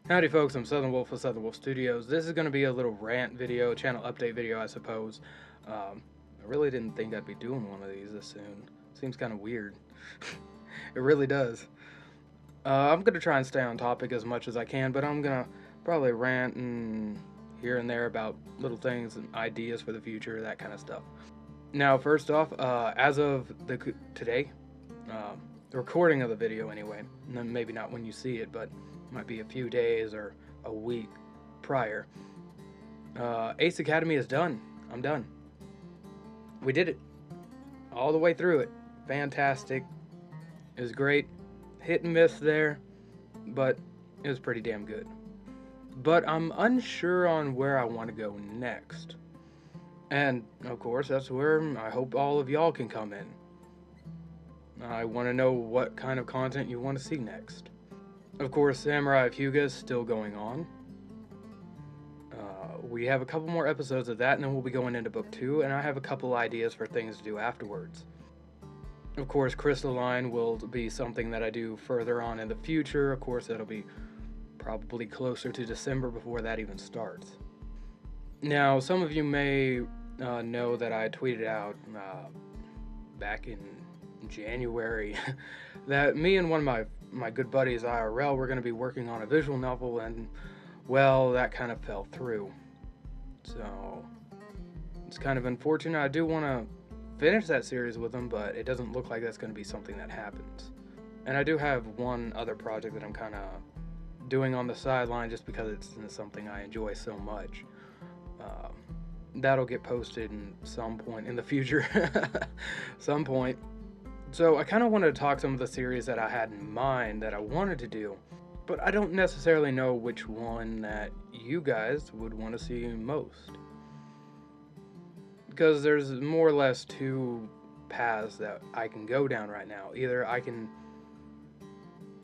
Howdy folks, I'm Southern Wolf of Southern Wolf Studios. This is going to be a little rant video, channel update video I suppose. I really didn't think I'd be doing one of these this soon. Seems kind of weird. It really does. I'm going to try and stay on topic as much as I can, but I'm going to probably rant and here and there about little things and ideas for the future, that kind of stuff. Now first off, as of today, the recording of the video anyway, maybe not when you see it, but might be a few days or a week prior. Ace Academy is done. I'm done. We did it. All the way through it. Fantastic. It was great. Hit and miss there, but it was pretty damn good. But I'm unsure on where I want to go next. And, of course, that's where I hope all of y'all can come in. I want to know what kind of content you want to see next. Of course, Samurai of Hyuga is still going on. We have a couple more episodes of that, and then we'll be going into book 2, and I have a couple ideas for things to do afterwards. Of course, Crystalline will be something that I do further on in the future. Of course, that'll be probably closer to December before that even starts. Now, some of you may know that I tweeted out back in January that me and one of my good buddies IRL were going to be working on a visual novel, and well, that kind of fell through. So it's kind of unfortunate. I do want to finish that series with them, but it doesn't look like that's going to be something that happens. And I do have one other project that I'm kind of doing on the sideline just because it's something I enjoy so much. That'll get posted in some point in the future. Some point. So I kind of wanted to talk some of the series that I had in mind that I wanted to do, but I don't necessarily know which one that you guys would want to see most. Because there's more or less two paths that I can go down right now. Either I can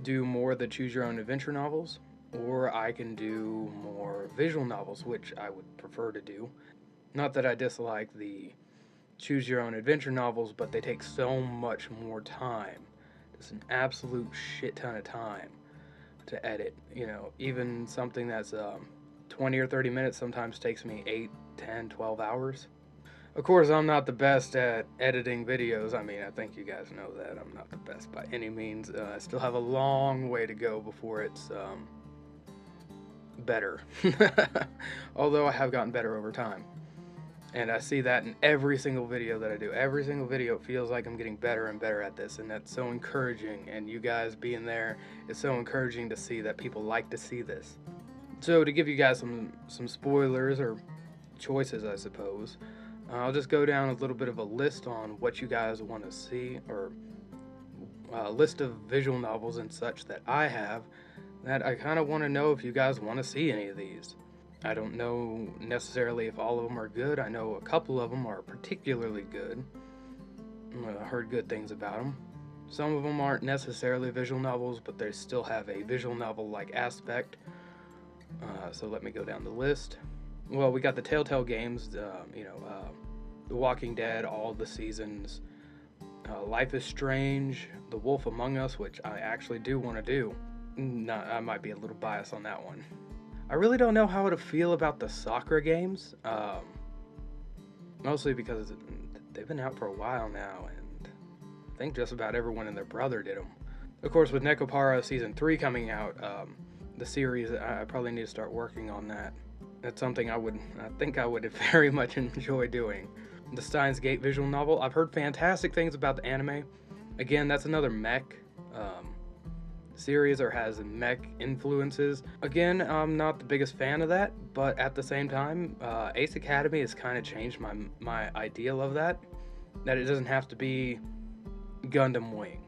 do more of the choose your own adventure novels, or I can do more visual novels, which I would prefer to do. Not that I dislike the choose your own adventure novels, but they take so much more time. Just an absolute shit ton of time to edit. You know, even something that's 20 or 30 minutes sometimes takes me 8, 10, 12 hours. Of course, I'm not the best at editing videos. I mean, I think you guys know that. I'm not the best by any means. I still have a long way to go before it's better. Although I have gotten better over time. And I see that in every single video that I do. Every single video, it feels like I'm getting better and better at this, and that's so encouraging. And you guys being there is so encouraging to see that people like to see this. So to give you guys some spoilers or choices, I suppose, I'll just go down a little bit of a list on what you guys want to see, or a list of visual novels and such that I have that I kind of want to know if you guys want to see any of these. I don't know necessarily if all of them are good. I know a couple of them are particularly good. I heard good things about them. Some of them aren't necessarily visual novels, but they still have a visual novel-like aspect. So let me go down the list. Well, we got the Telltale games, The Walking Dead, all the seasons. Life is Strange, The Wolf Among Us, which I actually do want to do. I might be a little biased on that one. I really don't know how to feel about the Sakura games, mostly because they've been out for a while now, and I think just about everyone and their brother did them. Of course, with Nekopara Season 3 coming out, the series, I probably need to start working on that. That's something I think I would very much enjoy doing. The Steins Gate visual novel, I've heard fantastic things about the anime. Again, that's another mech series, or has mech influences. Again, I'm not the biggest fan of that, but at the same time, Ace Academy has kind of changed my ideal of that it doesn't have to be Gundam Wing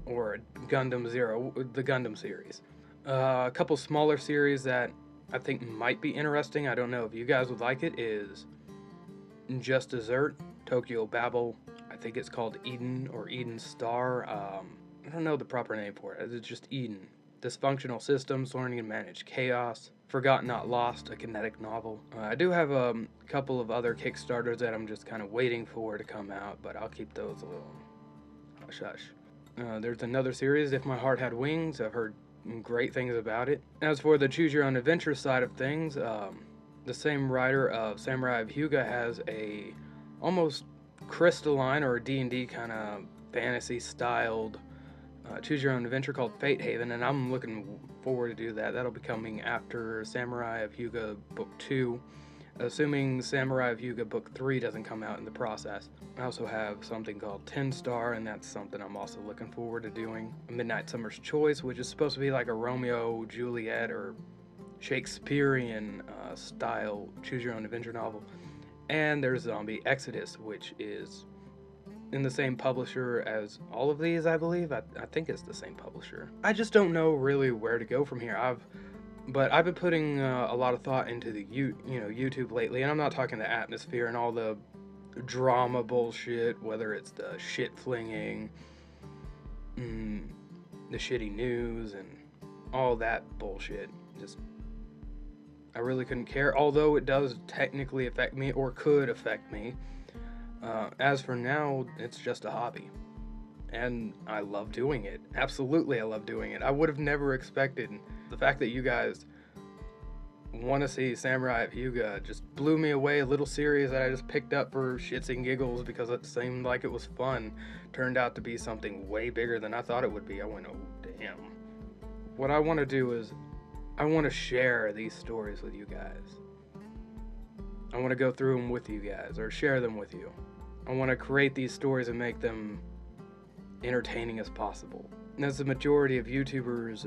or Gundam Zero, the Gundam series. A couple smaller series that I think might be interesting, I don't know if you guys would like it, is Just Dessert, Tokyo Babel, I think it's called Eden or Eden Star. I don't know the proper name for it. It's just Eden. Dysfunctional Systems, Learning to Manage Chaos. Forgot Not Lost, a kinetic novel. I do have a couple of other Kickstarters that I'm just kind of waiting for to come out, but I'll keep those a little hush-hush. There's another series, If My Heart Had Wings. I've heard great things about it. As for the choose your own adventure side of things, the same writer of Samurai of Hyuga has a almost crystalline or D&D kind of fantasy styled choose your own adventure called Fate Haven, and I'm looking forward to do that. That'll be coming after Samurai of Hyuga Book 2, assuming Samurai of Hyuga Book 3 doesn't come out in the process. I also have something called 10 Star, and that's something I'm also looking forward to doing. Midnight Summer's Choice, which is supposed to be like a Romeo, Juliet, or Shakespearean style choose your own adventure novel. And there's Zombie Exodus, which is in the same publisher as all of these, I believe. I think it's the same publisher. I just don't know really where to go from here. But I've been putting a lot of thought into the YouTube lately, and I'm not talking the atmosphere and all the drama bullshit, whether it's the shit flinging, the shitty news, and all that bullshit. Just, I really couldn't care, although it does technically affect me, or could affect me. As for now, it's just a hobby, and I love doing it. Absolutely, I love doing it. I would have never expected. The fact that you guys want to see Samurai of Hyuga just blew me away. A little series that I just picked up for shits and giggles because it seemed like it was fun turned out to be something way bigger than I thought it would be. I went, oh damn. What I want to do is I want to share these stories with you guys. I want to go through them with you guys, or share them with you. I want to create these stories and make them entertaining as possible. And that's the majority of YouTubers'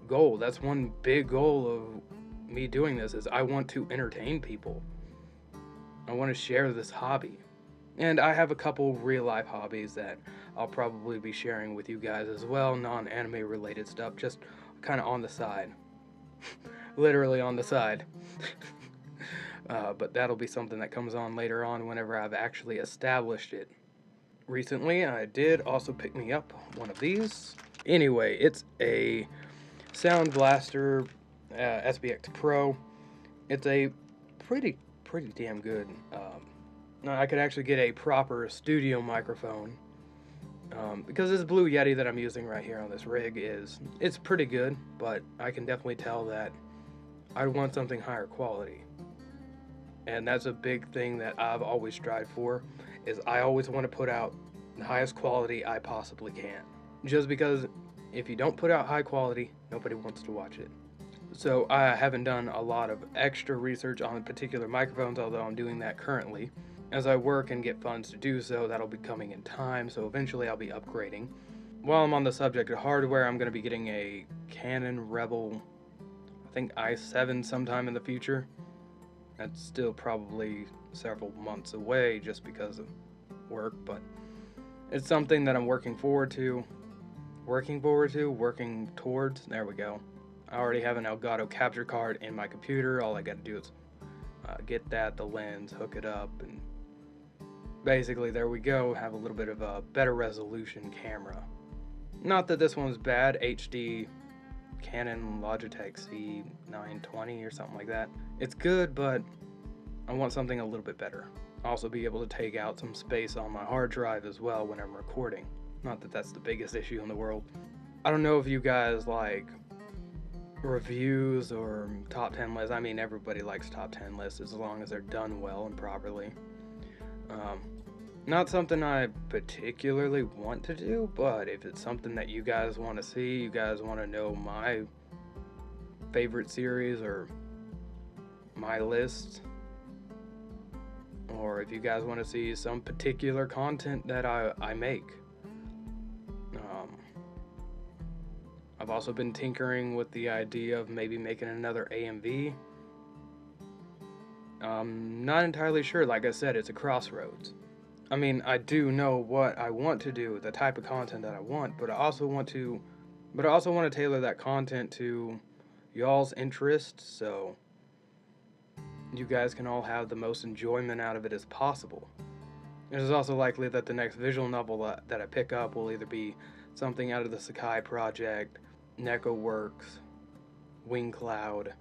goal. That's one big goal of me doing this, is I want to entertain people. I want to share this hobby. And I have a couple real-life hobbies that I'll probably be sharing with you guys as well, non-anime related stuff, just kind of on the side. Literally on the side. But that'll be something that comes on later on whenever I've actually established it. Recently, I did also pick me up one of these. Anyway, it's a Sound Blaster SBX Pro. It's a pretty damn good. I could actually get a proper studio microphone because this Blue Yeti that I'm using right here on this rig it's pretty good, but I can definitely tell that I want something higher quality. And that's a big thing that I've always strived for, is I always want to put out the highest quality I possibly can. Just because if you don't put out high quality, nobody wants to watch it. So I haven't done a lot of extra research on particular microphones, although I'm doing that currently. As I work and get funds to do so, that'll be coming in time, so eventually I'll be upgrading. While I'm on the subject of hardware, I'm going to be getting a Canon Rebel, I think i7 sometime in the future. That's still probably several months away just because of work, but it's something that I'm working towards, there we go. I already have an Elgato capture card in my computer. All I gotta do is get the lens, hook it up, and basically there we go, have a little bit of a better resolution camera. Not that this one's bad, HD Canon Logitech C920 or something like that. It's good, but I want something a little bit better. Also be able to take out some space on my hard drive as well when I'm recording. Not that that's the biggest issue in the world. I don't know if you guys like reviews or top 10 lists. I mean, everybody likes top 10 lists as long as they're done well and properly. Not something I particularly want to do, but if it's something that you guys want to see, you guys want to know my favorite series or my list, or if you guys want to see some particular content that I make. I've also been tinkering with the idea of maybe making another AMV. Not entirely sure. Like I said, it's a crossroads. I mean, I do know what I want to do, the type of content that I want, but I also want to tailor that content to y'all's interests, so you guys can all have the most enjoyment out of it as possible. It is also likely that the next visual novel that I pick up will either be something out of the Sakai Project, Neko Works, Wing Cloud,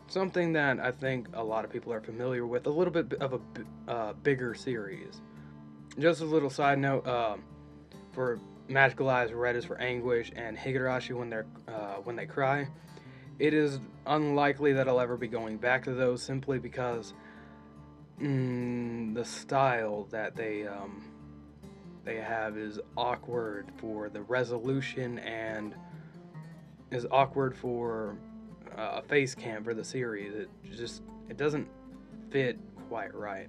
something that I think a lot of people are familiar with, a little bit of a bigger series. Just a little side note, for Magical Eyes Red is for anguish, and Higurashi when they cry. It is unlikely that I'll ever be going back to those simply because the style that they have is awkward for the resolution and is awkward for a face cam for the series. It doesn't fit quite right.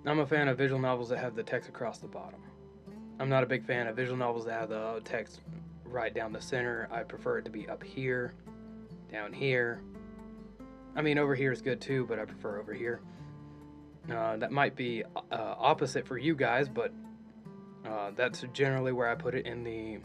I'm a fan of visual novels that have the text across the bottom. I'm not a big fan of visual novels that have the text right down the center. I prefer it to be up here, down here. I mean, over here is good too, but I prefer over here. That might be opposite for you guys, but that's generally where I put it in the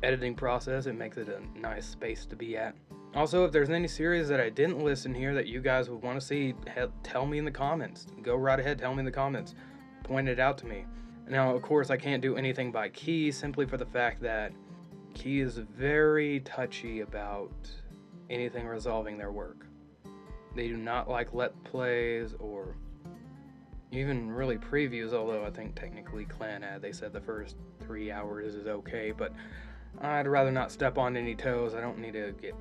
editing process. It makes it a nice space to be at. Also, if there's any series that I didn't list in here that you guys would want to see, tell me in the comments. Go right ahead, tell me in the comments. Point it out to me. Now, of course, I can't do anything by Key simply for the fact that Key is very touchy about anything resolving their work. They do not like let plays or even really previews, although I think technically Clan they said the first 3 hours is okay, but I'd rather not step on any toes. I don't need to get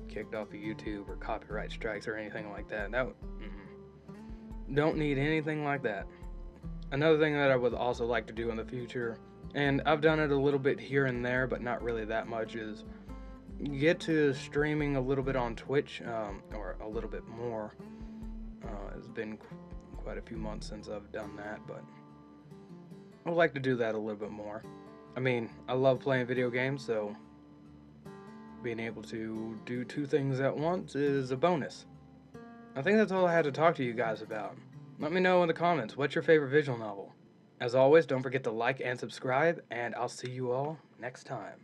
kicked off of YouTube or copyright strikes or anything like that. Don't need anything like that. Another thing that I would also like to do in the future, and I've done it a little bit here and there, but not really that much, is get to streaming a little bit on Twitch, or a little bit more. It's been quite a few months since I've done that, but I would like to do that a little bit more. I mean, I love playing video games, so being able to do two things at once is a bonus. I think that's all I had to talk to you guys about. Let me know in the comments, what's your favorite visual novel? As always, don't forget to like and subscribe, and I'll see you all next time.